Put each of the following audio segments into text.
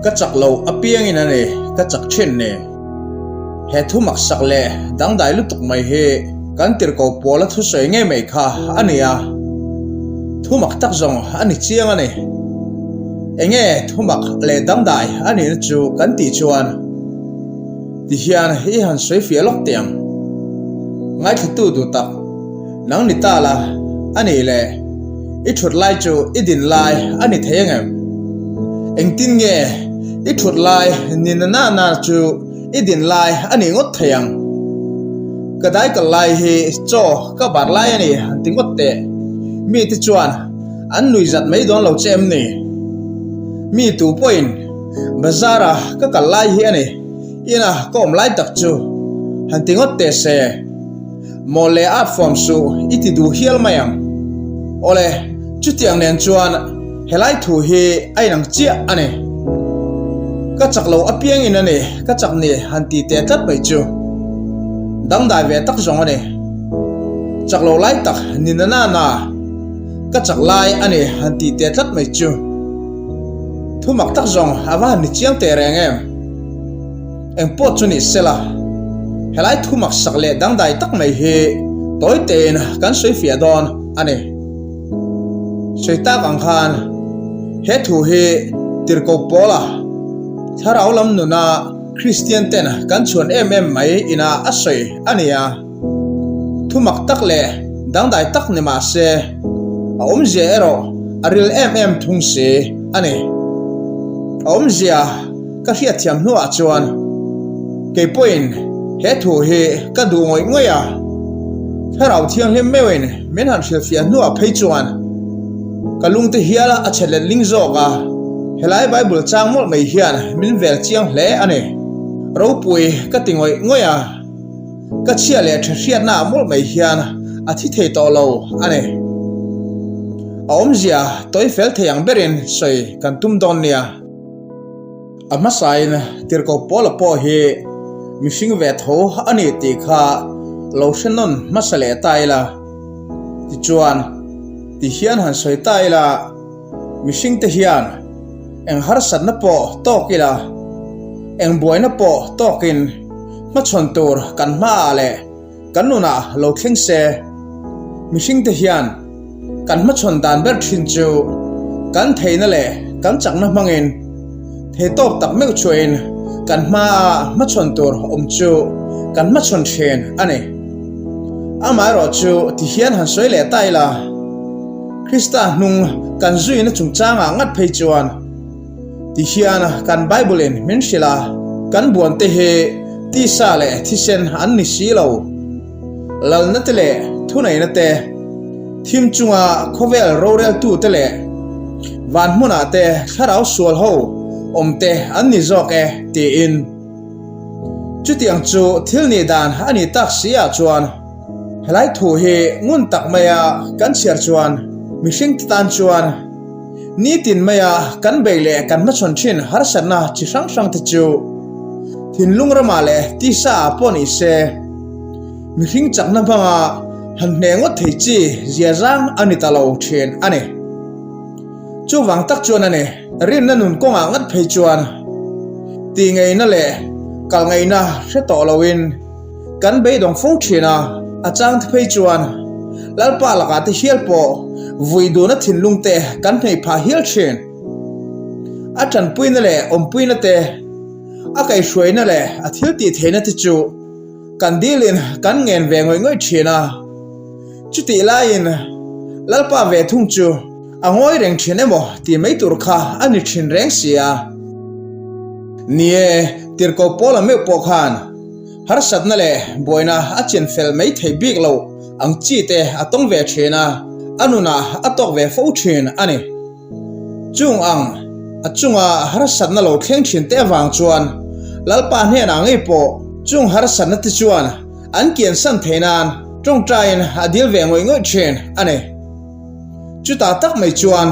ka chak lo apiang in ane ka chak chen ne he thu mak sak le dang dai lu tuk mai he kan tir ko pola thu soi nge mai kha ania thu mak tak zong ani chiang ane enge thu mak le dang dai ani chu kan ti chuan ti hian hi han soi fia lok tiang ngai thu tu du tak nang ni ta la ani le i thut lai chu i din lai ani theyangam eng tin nge i thut lai nin na chu i din lai ani ngot theyang kadai ka lai hi cho ka bar lai ani tingot te mi ti chuan an nui zat mai don lo chem ni mi tu point bazara ka lai hi ani ina kom lai tak chu han tingot te se mole art form su iti du hial mayam ole chutiang nen chuan helai thu hi ai nang chia ane ka chaklo apiang in ane ka chakni hanti te tat bai chu dang dai ve tak zong ane chaklo lai tak ninana na ka chaklai ane hanti te tat mai chu thumak tak zong awa ni chiang te reng em pot chu ni sela helai thumak sakle dang dai tak mai hi toy ten kan soi fia don ane soi ta kang khan he thu hi tir ko pola tharau lam nu na Christian ten kan chuan mai ina asoi ania thumak tak le dang dai tak ni ma se a je ero aril thung se ane a zia ka hria thiam nu a chuan ke point he thu hi ka du ngoi a tharau thiang hlem mewen men han hria fia nu a phei chuan kalung te hiala a chele ling zoga helai bible chang mol mai hian min vel chiang hle ane ro pui ka tingoi ngoya ka chia le thriat na mol mai hian a thi thei to lo ane zia toy fel theyang berin soi kan tum don nia ama sain tir ko pol po hi mishing ve tho ani ti kha lo shenon masale taila ti chuan ti hian han soi taila mishing te hian eng har sat na po tokila eng boina po tokin ma chon tur kan ma ale kan nuna lo thleng se mishing te hian kan ma chon dan ber thin chu kan theina le kan chakna mangin the top tak mek chuin kan ma chon tur chu kan ma chon then ane ama ro chu ti hian han soi le taila Krista nung kan zui na chung changa ngat phei chuan ti hian kan bible in min shila kan buan te he ti sa le thi sen an ni si lo lal na te le thunai na te thim chunga khovel rorel tu te le van hmuna te tharau sual ho omte an ni zoke ti in chutiang chu thil ni dan ani tak sia chuan helai thu hi ngun tak maya kan cher chuan mishing tan chuan ni tin maya kan beile kan ma chon thin har sanna chi sang te chu thin lungrama le ti sa poni se mishing chakna banga han nengot thei chi zia jang ani talo thin ane chu wang tak chuan ane rin na nun konga ngat phei chuan ti ngei na le kal ngei na hre to lowin kan be dong fo thina achang the phei chuan lalpa laka te hial po vui do na thin lung te kan nei pha hial chen a chan puina le puina te a kai hruaina le a thil ti theina te chu kan dilin kan ngen ve ngoi thina chuti lain lalpa ve thung chu angoi reng thine mo ti mei tur kha ani thin reng sia nie tirko pola me po khan har sat na le boina a chen fel mei thei bik lo ang chi te atong ve thina anuna atok ve fo thin ani chung ang achunga har sat na lo thleng thin te wang chuan lalpa hne na ngei po chung har sat na ti chuan an kian san theinan trong train adil ve ngoi thin ani chuta tak mai chuan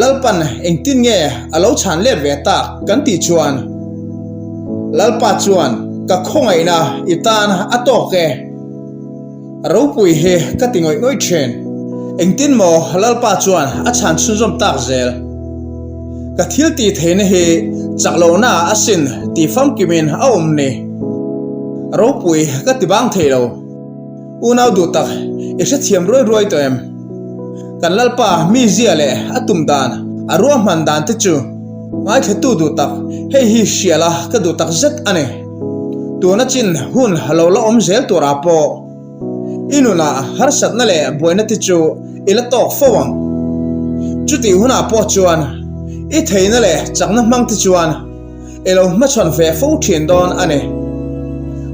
lalpan engtin nge alo chan le ve ta kan ti chuan lalpa chuan ka khongai na itan atoke ro pui he ka tingoi thin engtin mo lalpa chuan a chan chunjom tak zel ka thil ti theina he chaklo na asin ti fam kimin aum ni ro pui ka ti bang thelo unau du tak isha thiam roi to em kan lalpa mi ziale atum dan arua man dan te chu mai thetu du tak hei hi shiala ka du tak zet ane tuna chin hun halo la om zel to rapo inuna har sat na le boina ti chu ila tok fawang chuti huna po chuan I theina le chakna mang ti chuan elo ma chon ve fo thin don ane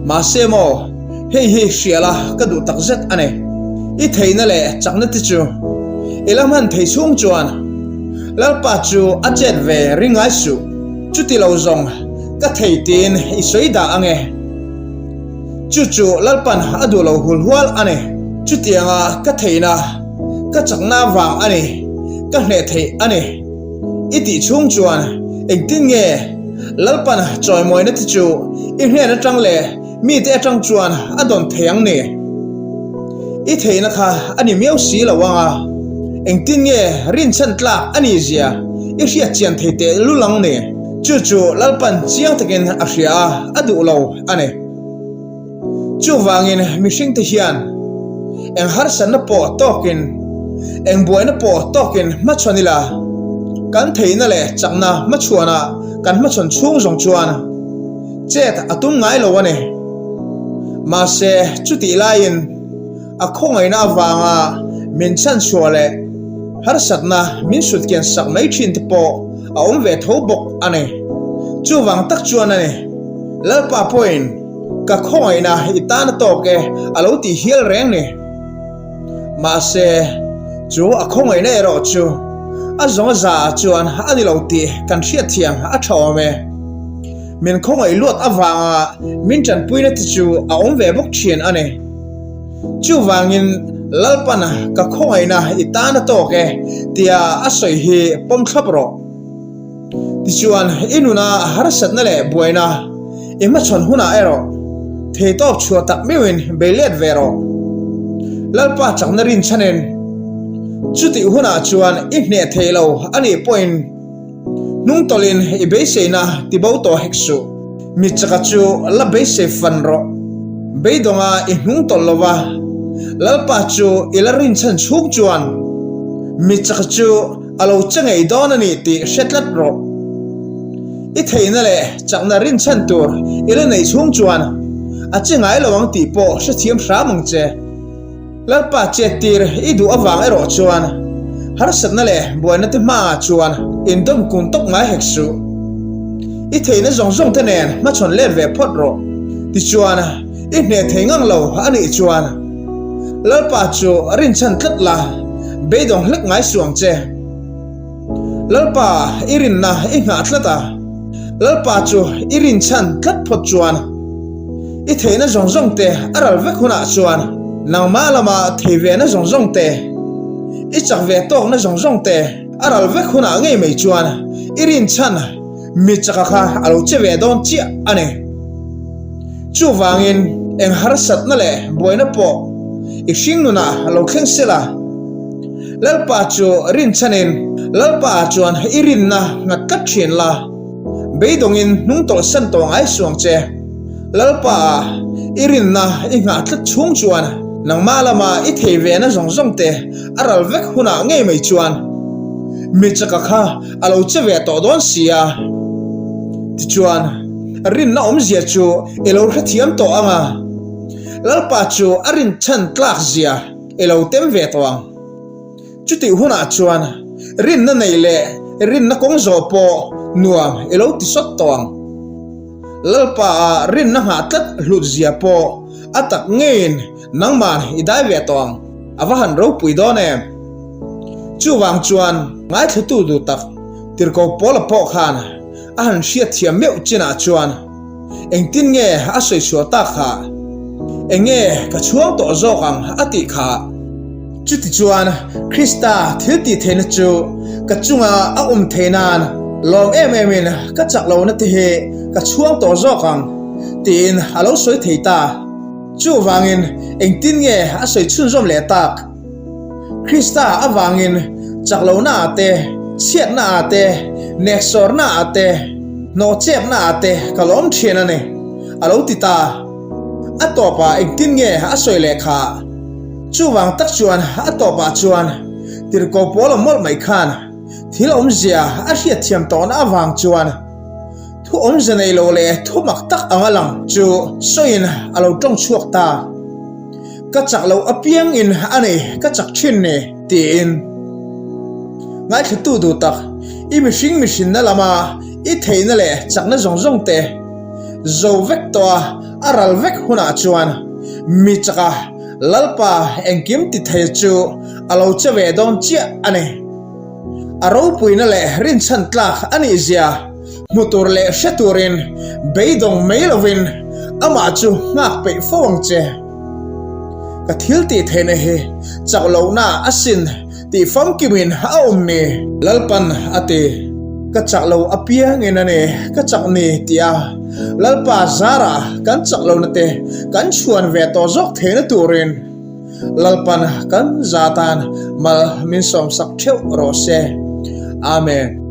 ma semo hei hi shiala ka du tak zet ane I theina le chakna ti chu ela man thei chung chuan lalpa chu a jet ve ringai su chuti lo zong ka thei tin I soida ange chu lalpan adu lo hulhual ane chuti anga ka theina ka chakna wang ane ka hne thei ane iti chung chuan engtin nge lalpan choi moina ti chu I hne na tang le mi te tang chuan adon theyang ne I theina kha ani meu si lawanga engtin nge rin chan tla ani zia I hria chian thei te lulang ne chu lalpan chiang takin a hria adu lo ane chu wangin mihring te hian eng har san na po tokin eng boina po tokin ma chonila kan theina le chakna ma chuana kan ma chon chung jong chuan chet atum ngai lo ane ma se chuti lain a khongai na wanga min chan chuale har satna min sut ken sak mai thin te po a om ve tho bok ane chu wang tak chuan ane lalpa point ka khongai na itana to ke alo ti hial reng ne ma se chu a khongai na ro chu a zonga za chuan ani lo ti kan thia thiang a thawme min khongai luat awanga min chan puina ti chu a om ve bok thien ane chu wangin lalpana ka khongai na itana to ke tia a soi hi pom thlapro ti chuan inuna har sat na le buaina ima chon huna ero thei top chua tak miwin belet vero lalpa chakna rin chanen chuti huna chuan I hne theilo ani point nung tolin I be seina ti bo to heksu mi chaka chu la be se fanro be donga I nung tolova lalpa chu ilarin chan chuk chuan mi chaka chu alo changai don ani ti shetlat ro I theina le chakna rin chan tur ila nei chung chuan a chingai lawang ti po sha thiam hra mang che lalpa che tir I du awang ero chuan har satna le boina te ma chuan indom kun tok ngai heksu I theina zong te nen ma chon ler ve phot ro ti chuan I hne thengang lo ani chuan lalpa chu rin chan tlat la beidong hlek ngai suang che lalpa irin na I nga tlata lalpa chu irin chan tlat phot chuan I theina zong te aral vek huna chuan nang ma lama thei ve na zong te I chak ve tok na zong te aral vek huna ngei mei chuan irin chan mi chaka kha alo che ve don chi ane chu wangin eng har sat na le boina po I hring nuna alo thleng sela lalpa chu rin chanin lalpa chuan irin na ngat kat thin la beidongin nung tol san to ngai suang che lalpa irin na I nga tlat chung chuan nang malama I thei ve na zong te aral vek huna ngei mei chuan mi chaka kha alo che ve to don sia ti chuan rin na om zia chu elo kha thiam to anga lalpa chu arin chan tlak zia elo tem ve tawang chuti huna chuan rin na nei le rin na kong zo po nuam elo ti sot tawang lalpa rin na ha tlat hlut zia po atak ngein nangman idai ve tawang avahan ro pui don em chu wang chuan ngai thtu du tak tirko pol po khan ahan hria thiam meu china chuan engtin nge a soi sua ta kha enge ka chuang to zo kang ati kha chuti chuan krista thilti theina chu ka chunga a theinan long in ka chaklo na ti he ka chuang to zo kang tin alo soi theita chu wangin engtin nge a soi chun zom le tak krista awangin chaklo na ate chiat na ate nexor na ate no chep na ate kalom thiana ne alo tita atopa engtin nge asoi le kha chuwang tak chuan atopa chuan tirko polo mol mai khan thil omzia a hriat thiam ton awang chuan thu omzanei lo le thu mak tak angalang chu soin alo tong chuak ta ka chak lo apiang in ani ka chak thin ne ti in ngai thu du tak i mihring na lama i theina le chakna zong te zo vek to aral vek huna chuan mi chaka lalpa engkim ti thei chu alo chawe don chia ane aro puina le rin chan tlak ani zia mutur le shaturin beidong mailovin ama chu ngak pe fawang che ka thil ti theina he chaklo na asin ti fam kimin aom ni lalpan ate ka chaklo apiang enane ka chakni tia lalpa zara kan chaklo na te kan chuan ve to zok theina turin lalpan kan zatan mal min som sak theu ro se amen.